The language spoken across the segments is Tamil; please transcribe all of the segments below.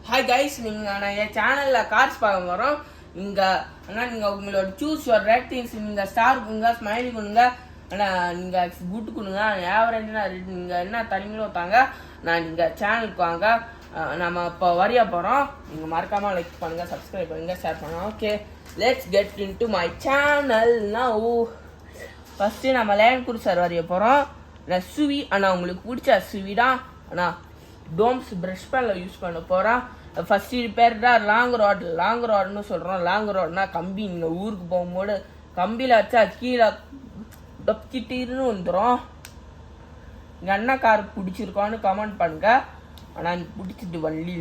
ஹாய் கைஸ், நான் என் சேனலில் கார்ஸ் பார்க்க போகிறோம். நீங்கள் உங்களோட சூஸ் யுவர் ரேட்டிங்ஸ், நீங்கள் ஸ்டார் கொடுங்க, ஸ்மைலி கொடுங்க, ஆனால் நீங்கள் குட் கொடுங்க, ஆவரேஜ்னா நீங்கள் என்ன தரீங்களோ தாங்க. நீங்கள் சேனலுக்கு வாங்க. நம்ம இப்போ வரைய போகிறோம். நீங்கள் மறக்காமல் லைக் பண்ணுங்கள், சப்ஸ்கிரைப் பண்ணுங்கள், ஷேர் பண்ணுங்கள். Okay, let's get in to my channel. First நம்ம லேண்ட் குரூசர் வரைய போகிறோம். SUV, ஆனால் உங்களுக்கு பிடிச்ச SUV தான். ஆனால் டோம்ஸ் ப்ரஷ் பேனில் யூஸ் பண்ண போகிறோம். ஃபஸ்ட்டு பேர் தான் லாங் ராட்னு சொல்கிறோம். லாங் ராட்னா கம்பி. நீங்கள் ஊருக்கு போகும்போது கம்பியில் வச்சா கீழே டொக்கிட்டின்னு வந்துடும். எங்கள் அண்ணா கார் பிடிச்சிருக்கோன்னு கமெண்ட் பண்ணுங்க. ஆனால் எனக்கு பிடிச்சிட்டு Valli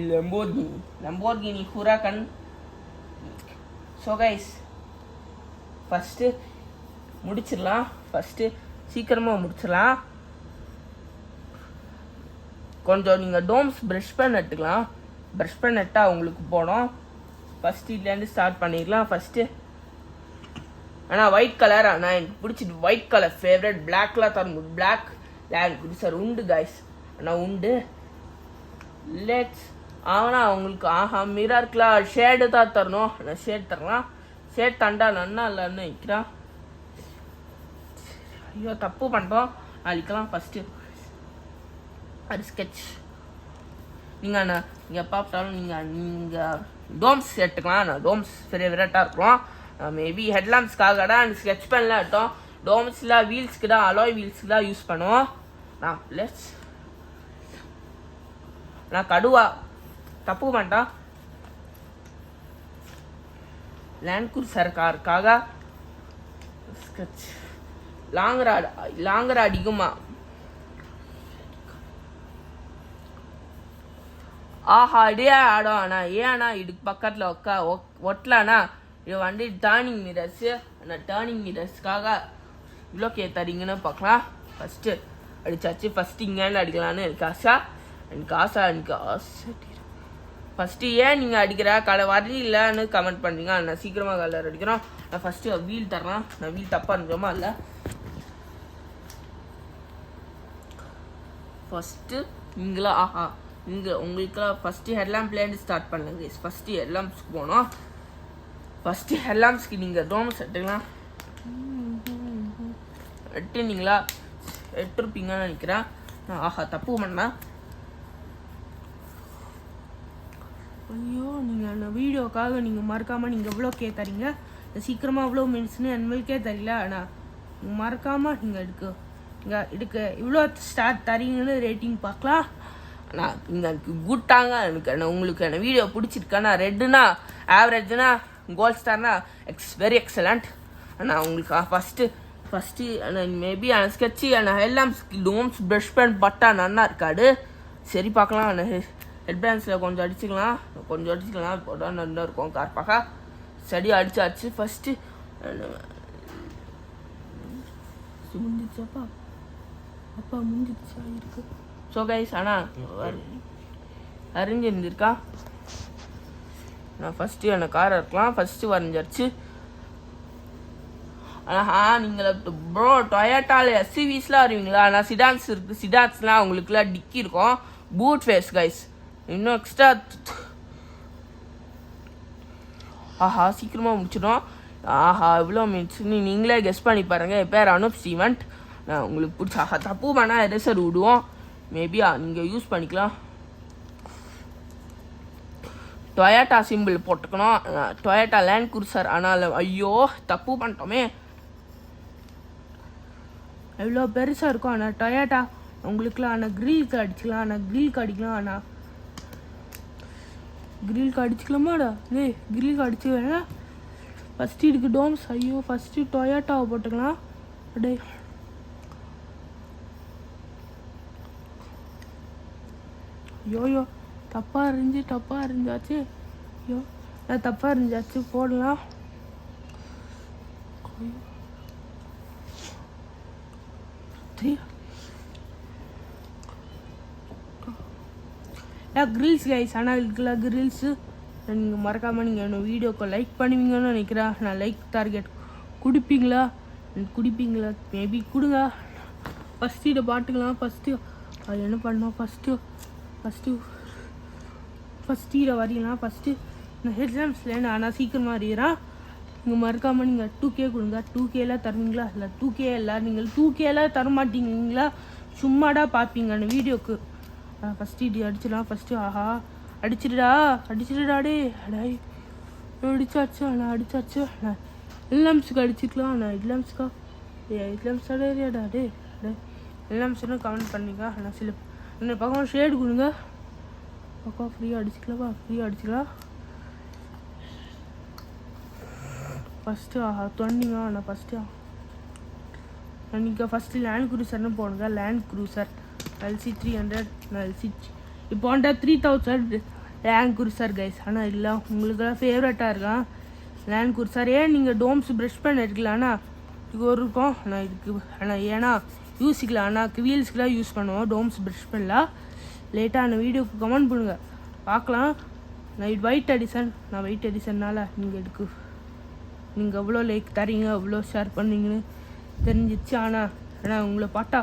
Lamborghini Huracan. So guys, first முடிச்சிடலாம். சீக்கிரமாக முடிச்சிடலாம். கொஞ்சம் நீங்கள் டோம்ஸ் ப்ரஷ் பண்ண எடுத்துக்கலாம். ப்ரஷ் பண்ண எடுத்தால் உங்களுக்கு போனோம். ஃபஸ்ட்டு இதுலேருந்து ஸ்டார்ட் பண்ணிடலாம். ஃபஸ்ட்டு ஆனால் ஒயிட் கலர், ஆனால் எனக்கு பிடிச்சிட்டு ஒயிட் கலர் ஃபேவரட். பிளாக்லாம் தரணும். பிளாக் லேண்ட் குரூசர் உண்டு கைஸ், ஆனால் உண்டு. லெட்ஸ் ஆனால் உங்களுக்கு மிரர்க்கெலாம் ஷேடு தான் தரணும். நான் ஷேட் தரலாம். ஷேட் தண்டா நன்னா இல்லைன்னு வைக்கிறான். ஐயோ, தப்பு பண்ணிட்டோம். அழிக்கலாம். ஃபஸ்ட்டு அது ஸ்கெட்ச். நீங்கள் பார்த்தாலும் நீங்கள் டோம்ஸ் எடுத்துக்கலாம். நான் டோம்ஸ் ஃபேவரட்டாக இருக்கும். மேபி ஹெட்லாம்ப்ஸ்க்காக தான் ஸ்கெட்ச் பென்லாம் எடுத்தோம். டோம்ஸில் வீல்ஸ்க்கு தான், அலாய் வீல்ஸ்க்கு தான் யூஸ் பண்ணுவோம். நான் கடுவா தப்பு பண்ணிட்டேன். லேண்ட் குரூசர் காருக்காக ஸ்கெட்ச். லாங் ராட் அதிகமா. இதே ஆடும். ஆனால் ஏன்னா இதுக்கு பக்கத்தில் ஒட்டலானா இது வண்டி டேர்னிங் மிரர்ஸு. ஆனால் டேர்னிங் மிரர்ஸ்க்காக இவ்வளோ தரீங்கன்னு பார்க்கலாம். ஃபஸ்ட்டு அடிச்சாச்சு. ஃபஸ்ட்டு இங்கேருந்து அடிக்கலான்னு எனக்கு ஆசை. ஃபஸ்ட்டு ஏன் நீங்கள் அடிக்கிற வரலன்னு கமெண்ட் பண்ணுறீங்க. நான் சீக்கிரமாக கலர் அடிக்கிறோம். நான் ஃபஸ்ட்டு வீல் தரலாம். நான் வீல் தப்பாக இருந்தோமா இல்லை. ஃபஸ்ட்டு நீங்களா உங்களுக்குலாம் ஃபஸ்ட்டு ஹெட்லாம்ப்லேருந்து ஸ்டார்ட் பண்ணுங்க. ஃபஸ்ட்டு ஹெட்லாம்ப்ஸ்க்கு போனோம். ஃபஸ்ட்டு ஹெட்லாம்ப்ஸ்க்கு நீங்கள் டோம்ஸ் எடுத்துக்கலாம். எடுத்துனீங்களா? எடுத்துருப்பீங்கன்னு நினைக்கிறேன். தப்பு பண்ணேன். ஐயோ, நீங்கள் அந்த வீடியோக்காக நீங்கள் மறக்காமல் நீங்கள் எவ்வளோ தரீங்க. சீக்கிரமாக எவ்வளோ மினிட்ஸ்னு எங்களுக்கே தெரியல. ஆனால் மறக்காமல் நீங்கள் இதுக்கு இவ்வளோ ஸ்டார்ட் தரீங்கன்னு ரேட்டிங் பார்க்கலாம். ஆனால் எனக்கு குட்டாங்க. உங்களுக்கு என்ன வீடியோ பிடிச்சிருக்கேன்னா ரெட்டுனா ஆவரேஜ்னா கோல்ட் ஸ்டார்னா வெரி எக்ஸலண்ட். ஆனால் உங்களுக்கு ஃபஸ்ட்டு மேபி அந்த ஸ்கெட்சி அந்த எல்லாம் டோம்ஸ் ப்ரஷ் பேன் பட்டா நல்லா இருக்காது. சரி, பார்க்கலாம். அந்த ஹெட் பேண்ட்ஸில் கொஞ்சம் அடிச்சுக்கலாம். போட்டால் நல்லா இருக்கும் கார் பார்க்க. சரி, அடிச்சாச்சு. ஃபஸ்ட்டு முடிஞ்சிச்சப்பா. முடிஞ்சிச்சா இருக்கு. ஸோ கைஸ், ஆனால் அறிஞ்சிருந்திருக்கா. நான் ஃபஸ்ட்டு அந்த காரை இருக்கலாம். ஃபஸ்ட்டு வரைஞ்சிருச்சு. நீங்கள் ப்ரோ டொயோட்டாவில் SUVஸ்லாம் வருவீங்களா? ஆனால் சிடான்ஸ் இருக்குது. சிடான்ஸ்லாம் உங்களுக்குலாம் டிக்கி இருக்கும். Boot space guys. இன்னும் எக்ஸ்ட்ரா சீக்கிரமாக முடிச்சிடும். இவ்வளோ மினிட்ஸ்னு நீங்களே கெஸ் பண்ணி பாருங்கள். என் பேர் அனுப் ஸ்டீவன்ட். நான் உங்களுக்கு பிடிச்ச தப்பு பண்ணால் எரேசர் விடுவோம். மேபி நீங்கள் யூஸ் பண்ணிக்கலாம். டொயோட்டா சிம்பிள் போட்டுக்கணும். Toyota land cruiser. ஆனால் ஐயோ, தப்பு பண்ணிட்டோமே. எவ்வளோ பெருசாக இருக்கும். ஆனால் டொயோட்டா உங்களுக்குலாம் ஆனால் கிரில்க்கு அடிச்சுக்கலாம். ஆனால் கிரில்க்கு அடிச்சுக்கலாமாடா? கிரில்க்கு அடிச்சு வேணா. ஃபஸ்ட்டு இதுக்கு டோம்ஸ். ஐயோ, ஃபஸ்ட்டு டொயோட்டாவை போட்டுக்கலாம். அப்படியே ஐயோ, தப்பாக இருந்துச்சாச்சு. ஐயோ, நான் தப்பாக இருந்துச்சாச்சு. போடலாம். Grills guys. ஆனால் இதுக்குலாம் கிரில்ஸு நீங்கள் மறக்காமல் நீங்கள் என்ன வீடியோக்கு லைக் பண்ணுவீங்கன்னு நினைக்கிறேன். நான் லைக் டார்கெட் குடிப்பீங்களா? மேபி கொடுங்க. ஃபஸ்ட்டு இதை பாட்டுக்கலாம். ஃபஸ்ட்டு அது என்ன பண்ணோம்? ஃபஸ்ட்டு ஃபஸ்ட்டு இதை வரையலாம். ஃபஸ்ட்டு நான் எக்ஸாம்ஸில் ஆனால் சீக்கிரமாக வரைகிறேன். இங்கே மறக்காமல் நீங்கள் 2K கொடுங்க. 2Kலாம் தருவீங்களா? இல்லை 2K இல்லை, நீங்கள் 2Kலாம் தர மாட்டீங்களா? சும்மாடா பார்ப்பீங்க அந்த வீடியோக்கு. ஃபஸ்ட்டு இப்படி அடிச்சிடலாம். ஃபஸ்ட்டு ஆஹா அடிச்சிடுடாடே அடே அடிச்சாச்சு. ஆனால் அடிச்சாச்சு. நான் எல்எம்ஸுக்கு அடிச்சுக்கலாம். நான் எல்எம்ஸுக்கா எல்எம்ஸாடா டே எல்எம்ஸ்னு கமெண்ட் பண்ணிங்க. ஆனால் சில என்ன பக்கம் ஷேடு கொடுங்க. பக்கம் ஃப்ரீயாக அடிச்சுக்கலாம். ஃபஸ்ட்டு தொண்டிங்க. நான் ஃபஸ்ட்டு நீங்கள் ஃபஸ்ட்டு லேண்ட் க்ரூசர்னு போடுங்க. Land cruiser LC 300. நான் LC இப்போ 3000 லேண்ட் க்ரூசர் கைஸ். ஆனால் இல்லை உங்களுக்கெல்லாம் ஃபேவரட்டாக இருக்கான் லேண்ட் க்ரூசர். ஏன் நீங்கள் டோம்ஸ் ப்ரஷ் பண்ண எடுக்கலாம்னா இது ஒரு இருக்கும். ஆனால் இதுக்கு ஆனால் ஏன்னா யூஸிக்கலாம். ஆனால் வீல்ஸ்க்கெலாம் யூஸ் பண்ணுவோம். டோம்ஸ் ப்ரஷ் பண்ணலாம். லேட்டாக அந்த வீடியோக்கு கமெண்ட் பண்ணுங்கள் பார்க்கலாம். நான் இது ஒயிட் எடிஷன். நான் ஒயிட் எடிஷன்னால் நீங்கள் எவ்வளோ லைக் தரீங்க, எவ்வளோ ஷேர் பண்ணீங்கன்னு தெரிஞ்சிச்சு. ஆனால் உங்களை பார்த்தா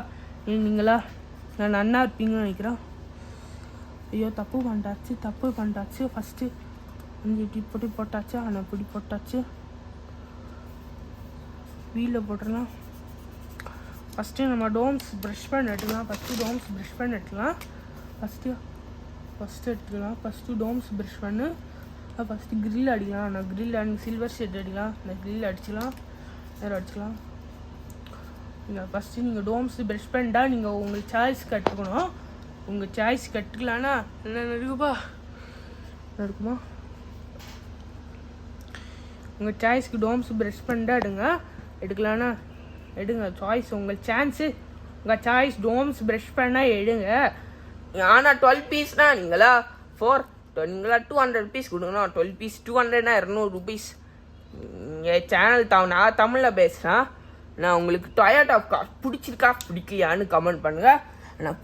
நீங்களா நான் நன்னா இருப்பீங்கன்னு நினைக்கிறேன். ஐயோ தப்பு பண்ணிட்டாச்சு. ஃபஸ்ட்டு வந்து இப்படி போட்டாச்சு. ஆனால் இப்படி போட்டாச்சு. வீலில் போட்டுடலாம். ஃபஸ்ட்டு நம்ம டோம்ஸ் ப்ரஷ் பண்ண எடுக்கலாம். ஃபஸ்ட்டு டோம்ஸ் ப்ரஷ் பண்ணு. ஃபஸ்ட்டு க்ரில் அடிக்கலாம். நான் க்ரில் சில்வர் ஷெட் அடிக்கலாம். நான் க்ரில் அடிச்சிக்கலாம். வேறு அடிச்சிக்கலாம். நீங்கள் ஃபஸ்ட்டு நீங்கள் டோம்ஸ் ப்ரஷ் பண்ணிட்டா நீங்கள் உங்கள் சாய்ஸ் கற்றுக்கணும். உங்கள் சாய்ஸ் கற்றுக்கலான்னா என்ன இருக்குமா உங்கள் சாய்ஸ்க்கு டோம்ஸ் ப்ரஷ் பண்ணிட்டா எடுக்கலான்னா எடுங்க. சாய்ஸ் உங்கள் சான்ஸு. உங்கள் சாய்ஸ் டோம்ஸ் ப்ரஷ் பண்ணால் எடுங்க. ஆனால் 12 பீஸ்னா நீங்களா 200 பீஸ் கொடுக்கணும். 12 பீஸ் 200னா 200 ரூபீஸ். என் சேனல் நான் தமிழில் பேசுகிறேன். நான் உங்களுக்கு டொயோட்டா கார் பிடிச்சிருக்கா பிடிக்கலையான்னு கமெண்ட் பண்ணுங்கள். ஆனால்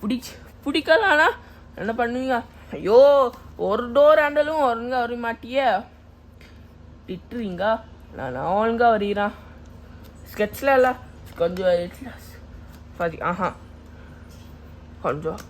பிடிக்கலான்னா என்ன பண்ணுவீங்க? ஐயோ ஒரு டோர் ஹேண்டலும் ஒழுங்காக வர மாட்டியே திட்டுறீங்க. நான் ஒழுங்காக வரைகிறேன். ஸ்கெட்சில் இல்லை கொஞ்சம் கொஞ்சம்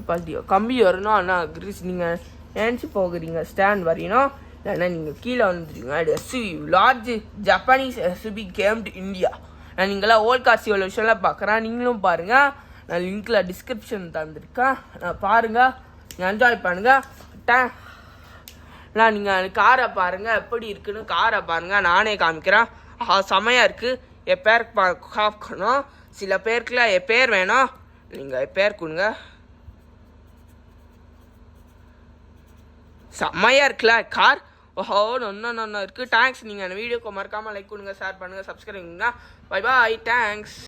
பார்த்தியோ கம்பி வரணும். ஆனால் கிரிஸ் நீங்கள் நினச்சி போகிறீங்க ஸ்டாண்ட் வரையணும். இல்லைன்னா நீங்கள் கீழே வந்துடுங்க. அது SUV large Japanese SUV came to India. நான் நீங்களாம் ஓல்ட் கார்ஸ் இவ்வளோ விஷயம்லாம் பார்க்குறேன். நீங்களும் பாருங்கள். நான் லிங்க்கில் டிஸ்கிரிப்ஷன் தந்துருக்கேன். பாருங்கள், நீங்கள் என்ஜாய் பண்ணுங்கள். நான் நீங்கள் காரை பாருங்கள் எப்படி இருக்குன்னு. காரை பாருங்கள், நானே காமிக்கிறேன். செமையாக இருக்குது. என் பேர் பார்க்கணும். சில பேருக்குலாம் என் பேர் வேணும். நீங்கள் என் பேர் கொடுங்க. செம்மையாக இருக்குல்ல கார். நொன்னா இருக்குது. தேங்க்ஸ். நீங்கள் அந்த வீடியோக்கு மறக்காமல் லைக் கொடுங்க, ஷேர் பண்ணுங்கள், சப்ஸ்கிரைப் பண்ணுங்க. Bye bye. தேங்க்ஸ்.